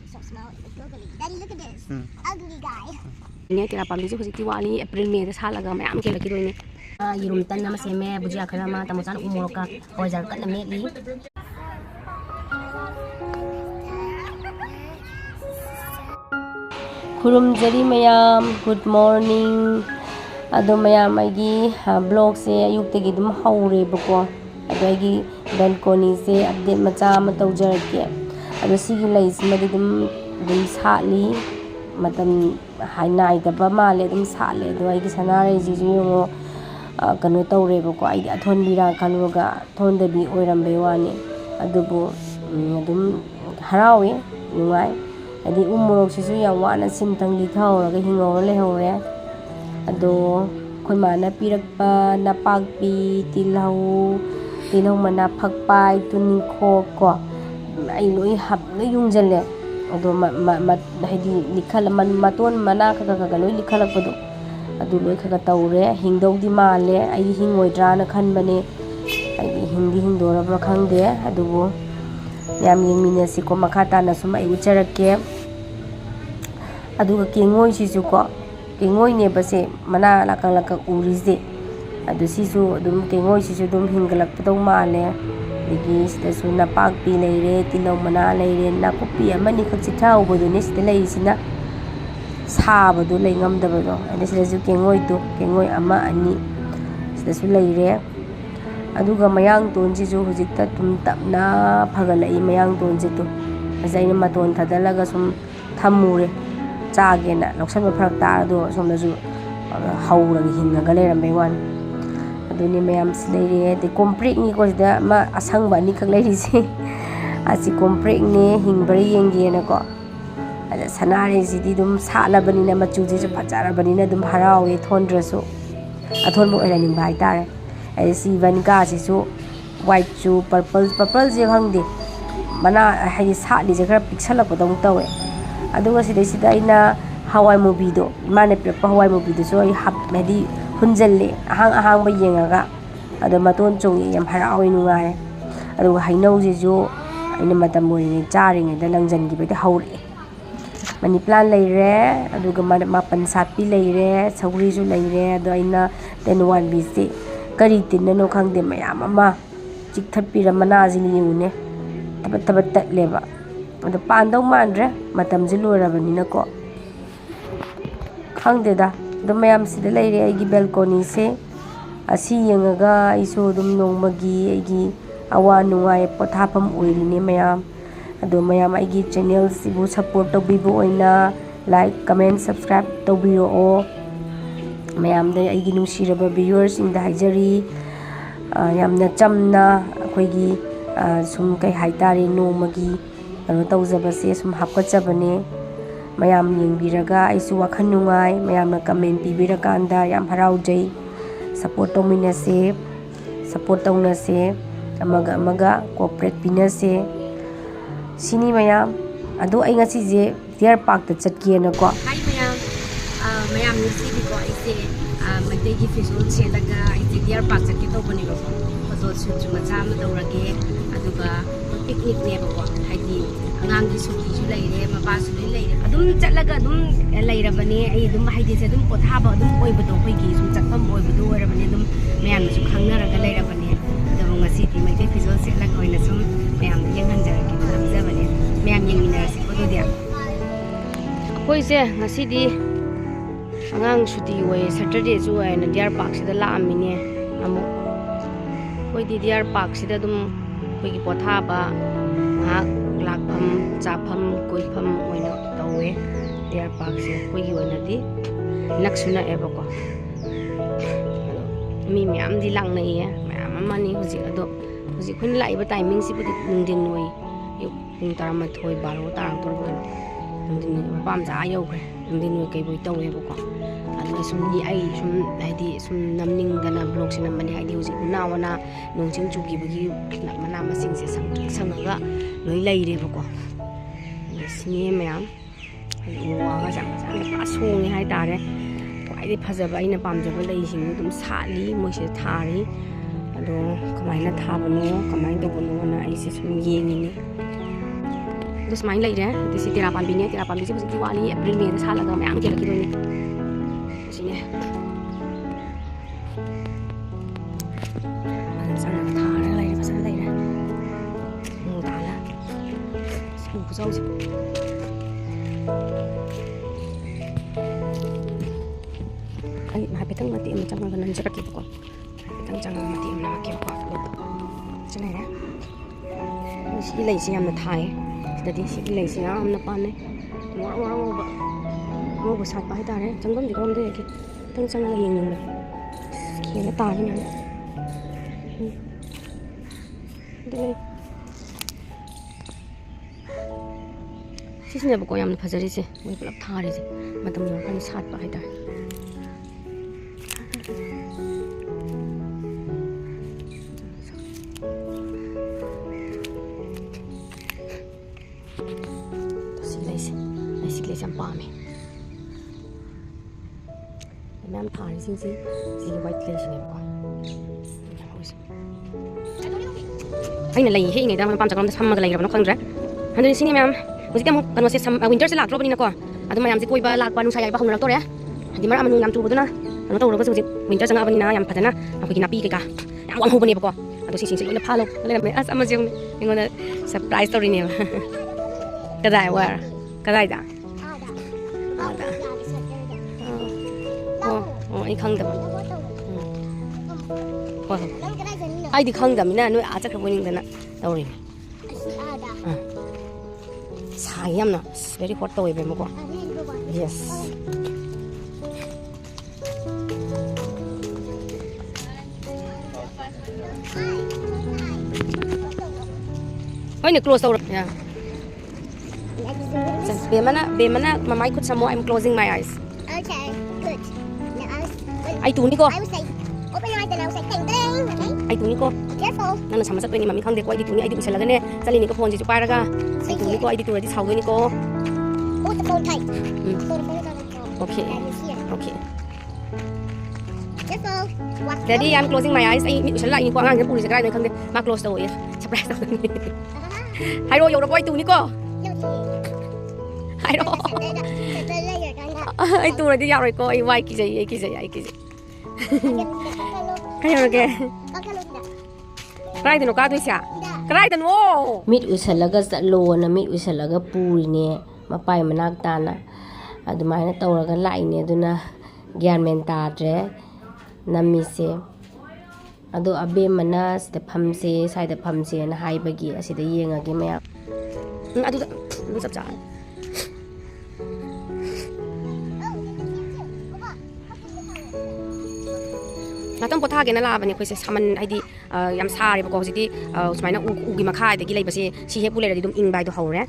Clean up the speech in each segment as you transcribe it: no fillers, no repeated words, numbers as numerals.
So small, it's googly. Daddy, look at this. Ugly guy. Ini kira pamdi sih posisi wali April Mei dah salah gam ayam kira kira ini. Yurum tan nama seme bujia kerama tamusan umur ka wajar kan nama ni. Kurum jadi mayam good morning. Ado mayam lagi blog se ayuk tegi dum haure bako. Ado lagi balcony se update macam matau jarak. Ado sigi lais madi dum sali matam hainai daba male dum sale. Ado lagi sanare jiju yung kanu tau rebo ko ay athon bira kanu ga thon debi oiram bewani. Ado bo dum harawi nungai. Adi umurok sisu yang wana sintang lithau raga hingaw lehore. Ado khoi mana pirak pa napagpi tilau mana phakpai tuning kho ko ai loi hab no yungjale. Ado hadi likhal man maton mana ka loi likhalak padu adu loi kha taure hingdau di male ai hingoidra na khan bane ai hingdora bra khangde adu bo yam yengmine si ko makhata na sum ai ucharak aduga kengoi sisu ko kengoi ne base mana lakak urize adu sisu dum kengoi sisu dum hingalak padaw male digi sida su napagpi leire tilaw mana leire nakupi amani khak chithau bodu ne sida leisina sabadu leingam dabado ade sida su kengoi ama ani sida su leire aduga mayang ton sisu hujikta tum tapna phagalai mayang ton situ azaina maton thadalaga sum thamure chagena loksan phrak ta do somdasu hauragi hingaga lerambe wan aduni mayam sileire de complete ni ko da ma asangba ni khak leiri si asi complete ni hingbari yenge na ko ada sanare sidi dum salabani na machu ji ju phajarabani na dum harawe thondrasu athon bo eraning bai tare ai si vanka si su white chu purple je hangde mana hai sali je khara pixel ko dong tawe aduga sida ina hawai movie do imane pe hawai movie do so hab medi hunjalle ahang ba yengaga ado maton chongi yam harawi nungai aduga hainau je jo ina matam mori ni charing da langjan gi be haure mani plan leire aduga mapan sapi leire sauri ju leire ado ina tenwan bi se kari tin no khangde mayam ama chik thapira mana jini une tabat tat leba ado pandau mandre matam jilurabani na ko khangde da dum mayam sida leire ai gi balcony se asi yengaga isu dum nongmagi ai gi awa nungai pothapam oiline mayam ado mayam ai gi channel sibu support to bibu oina like comment subscribe to biro o mayam da ai gi nungsiraba viewers in da hajari yamna chamna akhoi gi sum kai haitari nongmagi ano tawjabase sum hapkachabane mayam yengbiraga aisu wakhan nungai mayamna comment pibirakanda yam haraujai support tawminase support tawnase amaga cooperate pinase sini mayam adu ai ngasi je deer park ta chatke na ko hai mayam ni sidi ko aise mate gi visual chelaga aise deer park chatke to bani ko photoshoot macha ma tawrage aduga picnic ne ba ko haidi angang gi suki ju leire maba su leire adum chatlaga adum leira bani ai adum haidi se adum pothaba adum oibado khoi gi sum chakpam oibado ora bani adum mayam su khangnaraga leira bani adu ngasi ti mai ke visual chelaga oina sum mayam yengan jara ki lamja bani mayam yengmina si ko do dia koi se ngasi di angang suti wai saturday ju ai na deer park sida la amine amu koi di deer park sida dum koi gi pothaba ha lakpham chafam koifam oina tawe deer park se koi gi oina di laksuna eba ko mi myam di lang nei ya myam amani huji ado huji khun lai ba timing si budi nungdin noi yu pung tarama thoi baro tarang tor bo nungdin pam ja yau khre nungdin noi kai boi tawe ba ko adu sum ni ai sum haidi sum namning dana blog sin namani haidi huji nawana nongching chu gi bagi mana masing se sangaga loi leire ba ko sini myam wa ga jang pa song hai tare kwai phajaba ina pamjaba leising dum sali moise thari ado kamaina thabano kamaina dobano na aise sum yengini ꯑꯗꯨ ꯁꯨꯃꯥꯏꯅ ꯂꯩꯔꯦ ꯑꯗꯨ ꯁꯤ ꯇꯦꯔꯥ ꯄꯥꯝꯕꯤꯅꯦ ꯇꯦꯔꯥ ꯄꯥꯝꯕꯤꯁꯦ ꯍꯧꯖꯤꯛꯇꯤ ꯋꯥꯠꯂꯤ April ꯃꯦꯗ ꯁꯥꯠꯂꯒ ꯃꯌꯥꯝ ꯀꯦꯜꯂꯛꯈꯤꯗꯣꯏꯅꯤ ꯁꯤꯅꯦ ꯆꯪꯉꯒ ꯊꯥꯔꯒ ꯂꯩꯔꯦ ꯐꯖꯅ ꯂꯩꯔꯦ ꯅꯣꯡ ꯇꯥꯜꯂ ꯎ ꯈꯨꯆꯥꯎꯁꯦ ꯑꯩ ꯍꯥꯏꯐꯦꯠꯇꯪ ꯃꯇꯦꯛ ꯑꯃ ꯆꯪꯉꯒ ꯅꯝꯖꯔꯛꯀꯦꯕꯀꯣ ꯍꯥꯏꯐꯦꯠꯇꯪ ꯆꯪꯉꯒ ꯃꯇꯦꯛ ꯑꯃ ꯅꯝꯃꯛꯀꯦꯕꯀꯣ ꯁꯤ ꯂꯩꯔꯦ ꯁꯤꯒꯤ ꯂꯩꯁꯦ ꯌꯥꯝꯅ ꯊꯥꯏꯌꯦ ꯁꯤꯗꯗꯤ ꯁꯤꯒꯤ ꯂꯩꯁꯦ ꯌꯥꯝꯅ ꯄꯥꯟꯅꯩ ꯉꯧꯔꯣꯛ ꯉꯧꯕ ꯁꯥꯠꯄ ꯍꯥꯏꯇꯥꯔꯦ ꯆꯪꯐꯝꯗꯤ ꯀꯔꯣꯝꯗ ꯂꯩꯒꯦ ꯈꯤꯇꯪ ꯆꯪꯉꯒ ꯌꯦꯡꯅꯤꯡꯕ ꯈꯦꯅ ꯇꯥꯔꯤ ꯃꯌꯥꯝ ꯁꯤꯁꯤꯅꯦꯕꯀꯣ ꯌꯥꯝꯅ ꯐꯖꯔꯤꯁꯦ ꯃꯣꯏ ꯄꯨꯂꯞ ꯊꯥꯔꯤꯁꯦ ꯃꯇꯝ ꯌꯧꯔꯀꯥꯟꯗ ꯁꯥꯠꯄ ꯍꯥꯏꯇꯥꯔꯦ ꯁꯤꯒꯤ ꯂꯩꯁꯦ ꯌꯥꯝ ꯄꯥꯝꯃꯦ ꯃꯌꯥꯝ ꯊꯥꯔꯤꯁꯤꯡꯁꯤ ꯁꯤꯒꯤ ꯋꯥꯏꯠ ꯂꯩꯁꯤꯅꯦꯕꯀꯣ ꯑꯩꯅ ꯂꯩ ꯍꯦꯛꯏꯉꯩꯗ ꯃꯄꯥꯝ ꯆꯥꯛꯂꯝꯗ ꯁꯝꯃꯒ ꯂꯩꯔꯕꯅꯣ ꯈꯪꯗ꯭ꯔꯦ ꯑꯗꯨꯗꯤ ꯁꯤꯅꯤ ꯃꯌꯥꯝ ꯍꯧꯖꯤꯛꯇꯤ ꯑꯃꯨꯛ ꯀꯩꯅꯣꯁꯦ ꯋꯤꯟꯇꯔꯁꯦ ꯂꯥꯛꯇ꯭ꯔꯕꯅꯤꯅꯀꯣ ꯑꯗꯨ ꯃꯌꯥꯝꯁꯦ ꯀꯣꯏꯕ ꯂꯥꯛꯄ ꯅꯨꯡꯁꯥ ꯌꯥꯏꯕ ꯍꯧꯅꯔꯛꯇꯣꯔꯦ ꯍꯥꯏꯗꯤ ꯃꯔꯛ ꯑꯃ ꯌꯥꯝ ꯆꯨꯕꯗꯨꯅ ꯀꯩꯅꯣ ꯇꯧꯔꯒꯁꯨ ꯍꯧꯖꯤꯛ ꯋꯤꯟꯇꯔ ꯆꯪꯉꯛꯑꯕꯅꯤꯅ ꯌꯥꯝ ꯐꯖꯅ ꯑꯩꯈꯣꯏꯒꯤ ꯅꯥꯄꯤ ꯀꯩꯀꯥ ꯌꯥꯝ ꯋꯥꯡꯍꯧꯕꯅꯦꯕꯀꯣ ꯑꯗꯣ ꯁꯤꯁꯤꯡꯁꯦ ꯂꯣꯏꯅ ꯐꯥ ꯂꯩꯔꯝꯃꯦ ꯑꯁ ꯑꯃꯁꯦ ꯑꯩꯉꯣꯟꯗ ꯁꯔꯄ꯭ꯔꯥꯏꯖ ꯇꯧꯔꯤꯅꯦꯕ ꯀꯗꯥꯏ ꯋꯥꯔ ꯀꯗꯥꯏꯗ ꯑꯥꯗ ꯑꯣ ꯑꯩ ꯈꯪꯗꯕ ꯍꯣꯏ ꯍꯣꯏ ꯑꯩꯗꯤ ꯈꯪꯗꯕꯅꯤꯅ ꯅꯣꯏ ꯑꯥ ꯆꯠꯈ꯭ꯔꯕ ꯅꯤꯡꯗꯅ ꯇꯧꯔꯤꯅꯦ ꯁꯥꯏ ꯌꯥꯝꯅ ꯚꯦꯔꯤ ꯍꯣꯠ ꯇꯧꯋꯦꯕ ꯑꯃꯨꯛꯀꯣ ꯌꯦꯁ ꯍꯣꯏꯅꯦ ꯀ꯭ꯂꯣꯖ ꯇꯧꯔꯣ ꯕꯦꯃꯅ ꯃꯃꯥꯏ ꯈꯨꯠ ꯁꯝꯃꯣ I'm closing my eyes Okay, good. ꯑꯩ ꯇꯨꯅꯤꯀꯣ I will say, open your eyes and I will say, ding, ding, okay? ꯑꯩ ꯇꯨꯅꯤꯀꯣ Careful. ꯅꯪꯅ ꯁꯝꯃ ꯆꯠꯇꯣꯏꯅꯤ ꯃꯃꯤ ꯈꯪꯗꯦꯀꯣ ꯑꯩꯗꯤ ꯇꯨꯅꯤ ꯑꯩꯗꯤ ꯎꯏꯁꯜꯂꯒꯅꯦ ꯆꯠꯂꯤꯅꯤꯀꯣ ꯐꯣꯟꯁꯤꯁꯨ ꯄꯥꯏꯔꯒ ꯑꯩ ꯇꯨꯅꯤꯀꯣ ꯑꯩꯗꯤ ꯇꯨꯔꯗꯤ ꯁꯥꯎꯗꯣꯏꯅꯤꯀꯣ Hold the phone tight. So the phone is on the phone. Okay. And it's here. Okay. Careful. Watch Daddy, slowly. I'm closing my eyes. ꯑꯩ ꯃꯤꯠ ꯎꯏꯁꯜꯂ ꯂꯥꯛꯏꯅꯤꯀꯣ ꯑꯉꯥꯡꯁꯤꯅ ꯄꯨꯔꯤꯁꯦ ꯀꯗꯥꯏꯗꯅꯣ ꯈꯪꯗꯦ ꯃꯥ ꯀ꯭ꯂꯣꯖ ꯇꯧꯋꯦ ꯁꯔꯄ꯭ꯔꯥꯏꯖ ꯇꯧꯗꯣꯏꯅꯤ ꯍꯥꯏꯔꯛꯑꯣ ꯌꯧꯔꯕꯣ ꯑꯩ ꯇꯨꯅꯤꯀꯣ ꯍꯥꯏꯔꯛꯑꯣ ꯑꯩ ꯇꯨꯔꯗꯤ ꯌꯥꯔꯣꯏꯀꯣ ꯑꯩ ꯋꯥꯏ ꯀꯤꯖꯩ ꯀꯩꯗꯧꯔꯒꯦ ꯀꯗꯥꯏꯗꯅꯣ ꯀꯥꯗꯣꯏꯁꯦ ꯀꯗꯥꯏꯗꯅꯣ ꯃꯤꯠ ꯎꯏꯁꯜꯂꯒ ꯆꯠꯂꯣꯅ ꯃꯤꯠ ꯎꯏꯁꯜꯂꯒ ꯄꯨꯔꯤꯅꯦ ꯃꯄꯥꯏ ꯃꯅꯥꯛ ꯇꯥꯅ ꯑꯗꯨꯃꯥꯏꯅ ꯇꯧꯔꯒ ꯂꯥꯛꯏꯅꯦ ꯑꯗꯨꯅ ꯒ꯭ꯌꯥꯟ ꯃꯦꯟ ꯇꯥꯗ꯭ꯔꯦ ꯅꯝꯃꯤꯁꯦ ꯑꯗꯣ ꯑꯕꯦꯝꯃꯅ ꯁꯤꯗ ꯐꯝꯁꯦ ꯁ꯭ꯋꯥꯏꯗ ꯐꯝꯁꯦꯅ ꯍꯥꯏꯕꯒꯤ ꯑꯁꯤꯗ ꯌꯦꯡꯉꯒꯦ ꯃꯌꯥꯝ ꯑꯗꯨꯗ ꯑꯗꯨ ꯆꯞ ꯆꯥꯔꯦ ꯉꯥꯛꯇꯪ ꯄꯣꯊꯥꯒꯦꯅ ꯂꯥꯛꯑꯕꯅꯦ ꯑꯩꯈꯣꯏꯁꯦ ꯁꯥꯃꯟ ꯍꯥꯏꯗꯤ ꯌꯥꯝ ꯁꯥꯔꯦꯕꯀꯣ ꯍꯧꯖꯤꯛꯇꯤ ꯁꯨꯃꯥꯏꯅ ꯎꯒꯤ ꯃꯈꯥꯗꯒꯤ ꯂꯩꯕꯁꯦ ꯁꯤ ꯍꯦꯛꯄꯨ ꯂꯩꯔꯗꯤ ꯑꯗꯨꯝ ꯏꯪꯕ ꯍꯥꯏꯗꯣ ꯍꯧꯔꯦ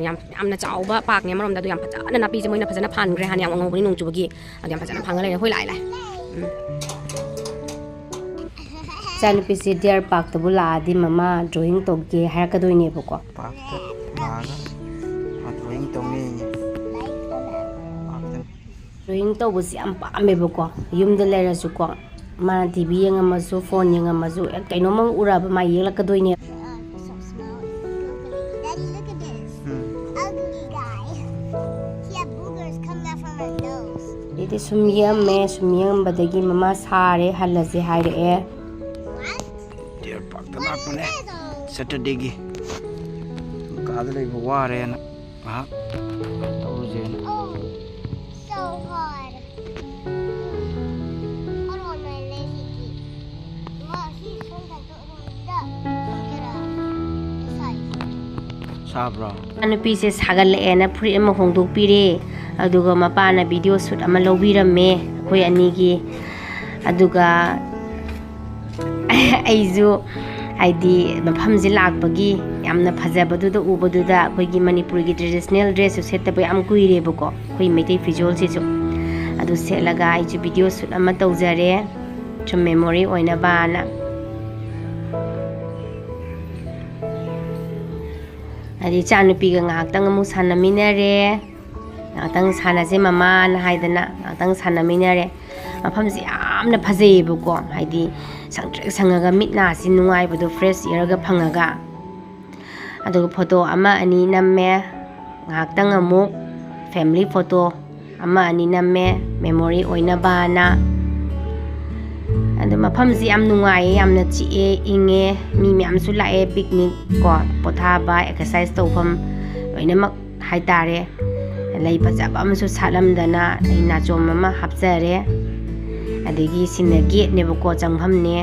ꯌꯥꯝꯅ ꯆꯥꯎꯕ ꯄꯥꯛꯅꯦ ꯑꯃꯔꯣꯝꯗ ꯑꯗꯨ ꯌꯥꯝ ꯐꯖꯅ ꯅꯥꯄꯤꯁꯦ ꯃꯣꯏꯅ ꯐꯖꯅ ꯐꯥꯟꯈ꯭ꯔꯦ ꯍꯥꯟꯅ ꯌꯥꯝ ꯑꯉꯧꯕꯅꯤ ꯅꯣꯡ ꯆꯨꯕꯒꯤ ꯑꯗꯨ ꯌꯥꯝ ꯐꯖꯅ ꯐꯥꯡꯉ ꯂꯩꯔꯦ ꯍꯣꯏ ꯂꯥꯛꯑꯦ ꯏꯆꯥꯅꯨꯄꯤꯁꯦ ꯗꯤꯌꯔ ꯄꯥꯔꯛꯇꯕꯨ ꯂꯥꯛꯑꯗꯤ ꯃꯃꯥ ꯗ꯭ꯔꯣꯌꯤꯡ ꯇꯧꯒꯦ ꯍꯥꯏꯔꯛꯀꯗꯣꯏꯅꯦꯕꯀꯣ ꯄꯥꯔꯛꯇ ꯂꯥꯛꯑꯒ ꯗ꯭ꯔꯣꯌꯤꯡ ꯇꯧꯅꯤꯌꯦ ꯗ꯭ꯔꯣꯌꯤꯡ ꯇꯧꯕꯁꯦ ꯌꯥꯝ ꯄꯥꯝꯃꯦꯕꯀꯣ ꯌꯨꯝꯗ ꯂꯩꯔꯁꯨꯀꯣ ꯃꯥꯅ ꯇꯤꯚꯤ ꯌꯦꯡꯉꯝꯃꯁꯨ ꯐꯣꯟ ꯌꯦꯡꯉꯝꯃꯁꯨ ꯀꯩꯅꯣꯝꯃ ꯎꯔꯕ ꯃꯥ ꯌꯦꯛꯂꯛꯀꯗꯣꯏꯅꯦ Daddy, look at this. Ugly guy. He had boogers coming out from his nose. ꯑꯗꯩꯗꯤ ꯁꯨꯝ ꯌꯦꯡꯉꯝꯕꯗꯒꯤ ꯃꯃꯥ ꯁꯥꯔꯦ ꯍꯜꯂꯁꯦ ꯍꯥꯏꯔꯛꯑꯦ What? ꯗꯤꯌꯔ ꯄꯥꯔꯛꯇ ꯂꯥꯛꯄꯅꯦ ꯁꯦꯇꯔꯗꯦꯒꯤ ꯀꯥꯗ ꯂꯩꯕ ꯋꯥꯔꯦꯅ ꯉꯥꯏꯍꯥꯛ ꯇꯧꯔꯨꯁꯦꯅ Oh, so hard. Hold on, my lazy kid. Well, he's sometimes ꯁꯥꯕ꯭ꯔꯣ ꯅꯨꯄꯤꯁꯦ ꯁꯥꯒꯠꯂꯛꯑꯦꯅ ꯐꯨꯔꯤꯠ ꯑꯃ ꯍꯣꯡꯗꯣꯛꯄꯤꯔꯦ ꯑꯗꯨꯒ ꯃꯄꯥꯅ ꯚꯤꯗꯤꯑꯣ ꯁꯨꯠ ꯑꯃ ꯂꯧꯕꯤꯔꯝꯃꯦ ꯑꯩꯈꯣꯏ ꯑꯅꯤꯒꯤ ꯑꯗꯨꯒ ꯑꯩꯁꯨ ꯍꯥꯏꯗꯤ ꯃꯐꯝꯁꯦ ꯂꯥꯛꯄꯒꯤ ꯌꯥꯝꯅ ꯐꯖꯕꯗꯨꯗ ꯎꯕꯗꯨꯗ ꯑꯩꯈꯣꯏꯒꯤ ꯃꯅꯤꯄꯨꯔꯒꯤ ꯇ꯭ꯔꯦꯗꯤꯁꯅꯦꯜ ꯗ꯭ꯔꯦꯁꯁꯨ ꯁꯦꯠꯇꯕ ꯌꯥꯝ ꯀꯨꯏꯔꯦꯕꯀꯣ ꯑꯩꯈꯣꯏ ꯃꯩꯇꯩ ꯐꯤꯖꯣꯜꯁꯤꯁꯨ ꯑꯗꯨ ꯁꯦꯠꯂꯒ ꯑꯩꯁꯨ ꯚꯤꯗꯤꯑꯣ ꯁꯨꯠ ꯑꯃ ꯇꯧꯖꯔꯦ ꯁꯨꯝ ꯃꯦꯃꯣꯔꯤ ꯑꯣꯏꯅꯕꯅ ꯍꯥꯏꯗꯤ ꯏꯆꯥꯅꯨꯄꯤꯒ ꯉꯥꯏꯍꯥꯛꯇꯪ ꯑꯃꯨꯛ ꯁꯥꯟꯅꯃꯤꯟꯅꯔꯦ ꯉꯥꯏꯍꯥꯛꯇꯪ ꯁꯥꯟꯅꯁꯦ ꯃꯃꯥꯅ ꯍꯥꯏꯗꯅ ꯉꯥꯏꯍꯥꯛꯇꯪ ꯁꯥꯟꯅꯃꯤꯟꯅꯔꯦ ꯃꯐꯝꯁꯦ ꯌꯥꯝꯅ ꯐꯖꯩꯌꯦꯕꯀꯣ ꯍꯥꯏꯗꯤ ꯁꯪꯇ꯭ꯔꯤꯛ ꯁꯪꯉꯒ ꯃꯤꯠ ꯅꯥꯁꯤ ꯅꯨꯡꯉꯥꯏꯕꯗꯣ ꯐ꯭ꯔꯦꯁ ꯏꯌꯔꯒ ꯐꯪꯉꯒ ꯑꯗꯨꯒ ꯐꯣꯇꯣ ꯑꯃ ꯑꯅꯤ ꯅꯝꯃꯦ ꯉꯥꯏꯍꯥꯛꯇꯪ ꯑꯃꯨꯛ ꯐꯦꯃꯤꯂꯤ ꯐꯣꯇꯣ ꯑꯃ ꯑꯅꯤ ꯅꯝꯃꯦ ꯃꯦꯃꯣꯔꯤ ꯑꯣꯏꯅꯕꯅ ꯑꯗꯨ ꯃꯐꯝꯁꯤ ꯌꯥꯝ ꯅꯨꯡꯉꯥꯏꯌꯦ ꯌꯥꯝꯅ ꯆꯤꯛꯑꯦ ꯏꯪꯉꯦ ꯃꯤ ꯃꯌꯥꯝꯁꯨ ꯂꯥꯛꯑꯦ ꯄꯤꯛꯅꯤꯛ ꯀꯣ ꯄꯣꯊꯥꯕ ꯑꯦꯛꯁꯔꯁꯥꯏꯁ ꯇꯧꯐꯝ ꯂꯣꯏꯅꯃꯛ ꯍꯥꯏꯇꯥꯔꯦ ꯂꯩ ꯐꯖꯕ ꯑꯃꯁꯨ ꯁꯥꯠꯂꯝꯗꯅ ꯑꯩ ꯅꯥꯆꯣꯝ ꯑꯃ ꯍꯥꯞꯆꯔꯦ ꯑꯗꯒꯤ ꯁꯤꯅ ꯒꯦꯠꯅꯦꯕꯀꯣ ꯆꯪꯐꯝꯅꯦ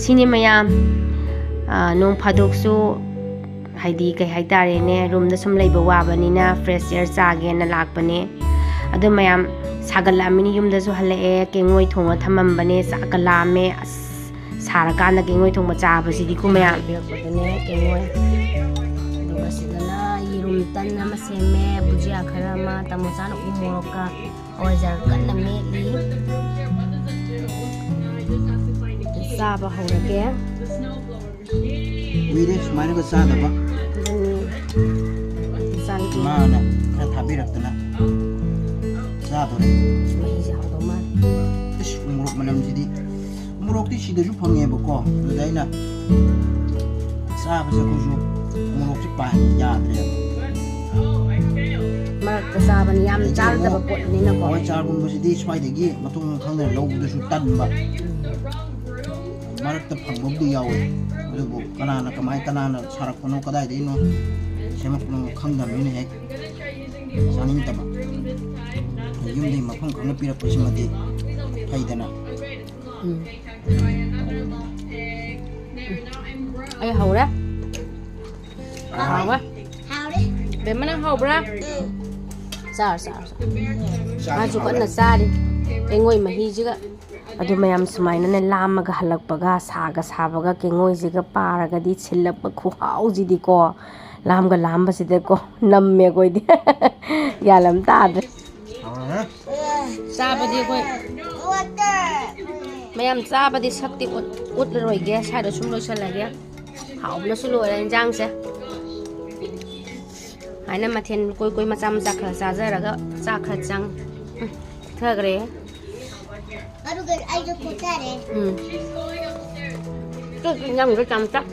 ꯁꯤꯅꯤ ꯃꯌꯥꯝ ꯅꯣꯡ ꯐꯥꯗꯣꯛꯁꯨ ꯍꯥꯏꯗꯤ ꯀꯩ ꯍꯥꯏꯇꯥꯔꯦꯅꯦ ꯔꯨꯝꯗ ꯁꯨꯝ ꯂꯩꯕ ꯋꯥꯕꯅꯤꯅ ꯐ꯭ꯔꯦꯁ ꯏꯌꯔ ꯆꯥꯒꯦꯅ ꯂꯥꯛꯄꯅꯦ ꯑꯗꯨ ꯃꯌꯥꯝ ꯁꯥꯒꯠꯂꯛꯑꯃꯤꯅ ꯌꯨꯝꯗꯁꯨ ꯍꯜꯂꯛꯑꯦ ꯀꯦꯡꯉꯣꯏ ꯊꯣꯡꯉ ꯊꯝꯃꯝꯕꯅꯦ ꯆꯥꯛꯀ ꯂꯥꯝꯃꯦ ꯑꯁ ꯁꯥꯔꯀꯥꯟꯗ ꯀꯦꯡꯉꯣꯏ ꯊꯣꯡꯕ ꯆꯥꯕꯁꯤꯗꯤꯀꯣ ꯃꯌꯥꯝ ꯄꯤꯔꯛꯄꯗꯅꯦ ꯀꯦꯡꯉꯣꯏ ꯑꯗꯨꯒ ꯁꯤꯗꯅ ꯌꯦꯔꯨꯝ ꯇꯟ ꯑꯃ ꯁꯦꯝꯃꯦ ꯕꯨꯖꯤꯌꯥ ꯈꯔ ꯑꯃ ꯇꯥꯃꯣꯆꯥꯅ ꯎ ꯃꯣꯔꯣꯛꯀ ꯍꯋꯥꯏꯖꯥꯔ ꯀꯟꯅ ꯃꯦꯠꯂꯤ ꯆꯥꯕ ꯍꯧꯔꯒꯦ ꯀꯨꯏꯔꯦ ꯁꯨꯃꯥꯏꯅꯒ ꯆꯥꯗꯕ ꯃꯥꯅ ꯈꯔ ꯊꯥꯕꯤꯔꯛꯇꯅ ꯆꯥꯗꯣꯔꯦ ꯃꯍꯤꯁꯦ ꯍꯥꯎꯗꯧ ꯃꯥꯜꯂꯦ ꯏꯁ ꯎꯃꯣꯔꯣꯛ ꯃꯅꯝꯁꯤꯗꯤ ꯎꯃꯣꯔꯣꯛꯇꯤ ꯁꯤꯗꯁꯨ ꯐꯪꯉꯦꯕꯀꯣ ꯑꯗꯨꯗ ꯑꯩꯅ ꯆꯥꯕꯁꯦ ꯑꯩꯈꯣꯏꯁꯨ ꯎꯃꯣꯔꯣꯛꯁꯦ ꯌꯥꯗ꯭ꯔꯦꯕ ꯃꯔꯛꯇ ꯆꯥꯕꯅꯤ ꯌꯥꯝ ꯆꯥꯔꯗꯕ ꯄꯣꯠꯅꯤꯅꯀꯣ ꯍꯋꯥꯏ ꯆꯥꯔꯒꯨꯝꯕꯁꯤꯗꯤ ꯁ꯭ꯋꯥꯏꯗꯒꯤ ꯃꯊꯣꯡ ꯈꯪꯗꯅ ꯂꯧꯕꯗꯁꯨ ꯇꯟꯕ ꯃꯔꯛꯇ ꯐꯪꯕꯕꯨꯗꯤ ꯌꯥꯎꯋꯦ ꯑꯗꯨꯕꯨ ꯀꯅꯥꯅ ꯁꯥꯔꯛꯄꯅꯣ ꯀꯗꯥꯏꯗꯒꯤꯅꯣ ꯁꯦꯝꯃꯛꯄꯅꯣ ꯈꯪꯗꯕꯅꯤꯅ ꯍꯦꯛ ꯆꯥꯅꯤꯡꯗꯕ ꯌꯨꯝꯗꯒꯤ ꯃꯐꯝ ꯈꯪꯅ ꯄꯤꯔꯛꯄꯁꯤꯃꯗꯤ ꯐꯩꯗꯅ ꯑꯩ ꯍꯧꯔꯦ ꯍꯥꯎꯕ ꯕꯦꯝꯃ ꯅꯪ ꯍꯧꯕ꯭ꯔꯥ ꯆꯥꯔ ꯃꯥꯁꯨ ꯀꯟꯅ ꯆꯥꯔꯤ ꯀꯦꯡꯉꯣꯏ ꯃꯍꯤꯁꯤꯒ ꯑꯗꯨ ꯃꯌꯥꯝ ꯁꯨꯃꯥꯏꯅꯅꯦ ꯂꯥꯝꯃꯒ ꯍꯜꯂꯛꯄꯒ ꯁꯥꯕꯒ ꯀꯦꯡꯉꯣꯏꯁꯤꯒ ꯄꯥꯔꯒꯗꯤ ꯁꯤꯜꯂꯛꯄ ꯈꯨꯍꯥꯎꯁꯤꯗꯤꯀꯣ ꯂꯥꯝꯕꯁꯤꯗꯀꯣ ꯅꯝꯃꯦ ꯑꯩꯈꯣꯏꯗꯤ ꯒ꯭ꯌꯥꯟ ꯇꯥꯗ꯭ꯔꯦ ꯆꯥꯕꯗꯤ ꯑꯩꯈꯣই ꯃꯌꯥꯝ ꯆꯥꯕꯗꯤ ꯁꯛꯇꯤ ꯎꯠꯂꯔꯣꯏꯒꯦ ꯁ꯭ꯋꯥꯏꯗ ꯁꯨꯝ ꯂꯣꯏꯁꯤꯜꯂꯒꯦ ꯍꯥꯎꯕꯅꯁꯨ ꯂꯣꯏꯔꯦ ꯏꯟꯖꯥꯡꯁꯦ ꯍꯥꯏꯅ ꯃꯊꯦꯜ ꯀꯣꯏ ꯃꯆꯥ ꯈꯔ ꯆꯥꯖꯔꯒ ꯆꯥꯛ ꯈꯔ ꯆꯪ ꯊꯈ꯭ꯔꯦ ꯑꯗꯨꯒ ꯑꯩꯁꯨ ꯈꯣꯠꯆꯔꯦ ꯏꯟꯖꯥꯡꯗꯣ ꯆꯥꯝ ꯆꯥꯛ